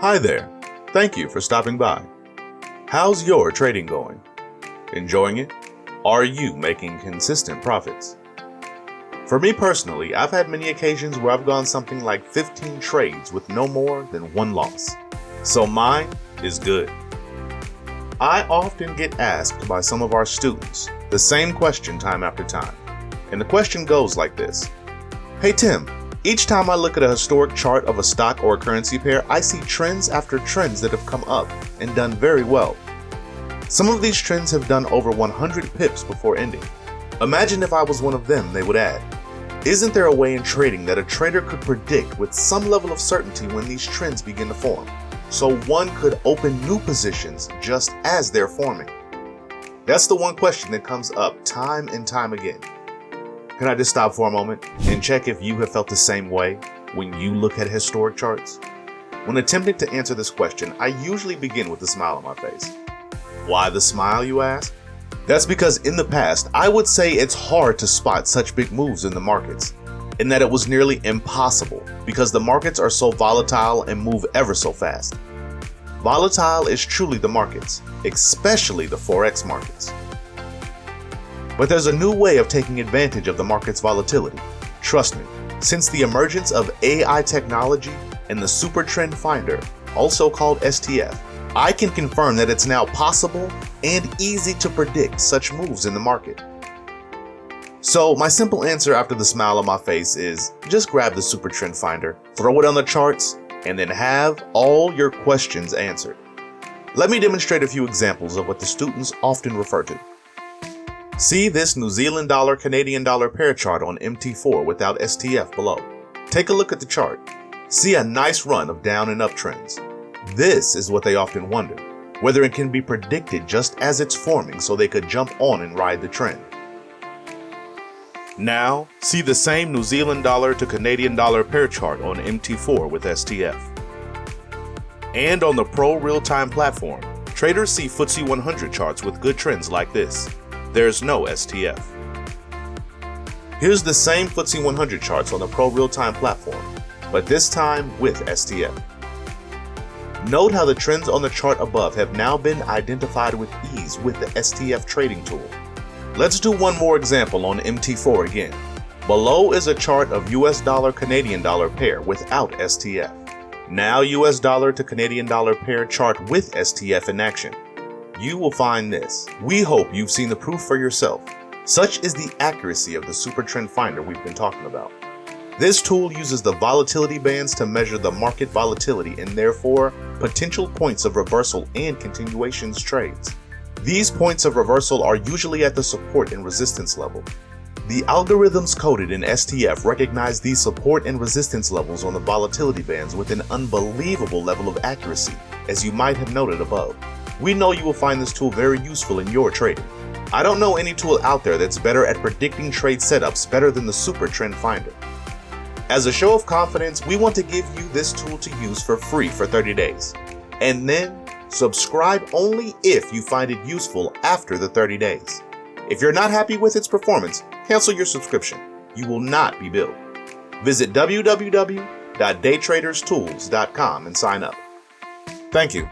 Hi there. Thank you for stopping by. How's your trading going? Enjoying it? Are you making consistent profits? For me personally, I've had many occasions where I've gone something like 15 trades with no more than one loss. So mine is good. I often get asked by some of our students the same question time after time. And the question goes like this. Hey Tim, each time I look at a historic chart of a stock or a currency pair, I see trends after trends that have come up and done very well. Some of these trends have done over 100 pips before ending. Imagine if I was one of them, they would add. Isn't there a way in trading that a trader could predict with some level of certainty when these trends begin to form, so one could open new positions just as they're forming? That's the one question that comes up time and time again. Can I just stop for a moment and check if you have felt the same way when you look at historic charts? When attempting to answer this question, I usually begin with a smile on my face. Why the smile, you ask? That's because in the past, I would say it's hard to spot such big moves in the markets, and that it was nearly impossible because the markets are so volatile and move ever so fast. Volatile is truly the markets, especially the Forex markets. But there's a new way of taking advantage of the market's volatility. Trust me, since the emergence of AI technology and the Super Trend Finder, also called STF, I can confirm that it's now possible and easy to predict such moves in the market. So my simple answer after the smile on my face is just grab the Super Trend Finder, throw it on the charts, and then have all your questions answered. Let me demonstrate a few examples of what the students often refer to. See this New Zealand dollar Canadian dollar pair chart on MT4 without STF below. Take a look at the chart. See a nice run of down and up trends. This is what they often wonder, whether it can be predicted just as it's forming so they could jump on and ride the trend. Now, see the same New Zealand dollar to Canadian dollar pair chart on MT4 with STF. And on the Pro Real-Time platform, traders see FTSE 100 charts with good trends like this. There's no STF. Here's the same FTSE 100 charts on the Pro Real-Time platform, but this time with STF. Note how the trends on the chart above have now been identified with ease with the STF trading tool. Let's do one more example on MT4 again. Below is a chart of US dollar Canadian dollar pair without STF. Now US dollar to Canadian dollar pair chart with STF in action. You will find this. We hope you've seen the proof for yourself. Such is the accuracy of the Super Trend Finder we've been talking about. This tool uses the volatility bands to measure the market volatility and therefore potential points of reversal and continuations trades. These points of reversal are usually at the support and resistance level. The algorithms coded in STF recognize these support and resistance levels on the volatility bands with an unbelievable level of accuracy, as you might have noted above. We know you will find this tool very useful in your trading. I don't know any tool out there that's better at predicting trade setups better than the Super Trend Finder. As a show of confidence, we want to give you this tool to use for free for 30 days. And then subscribe only if you find it useful after the 30 days. If you're not happy with its performance, cancel your subscription. You will not be billed. Visit www.daytraderstools.com and sign up. Thank you.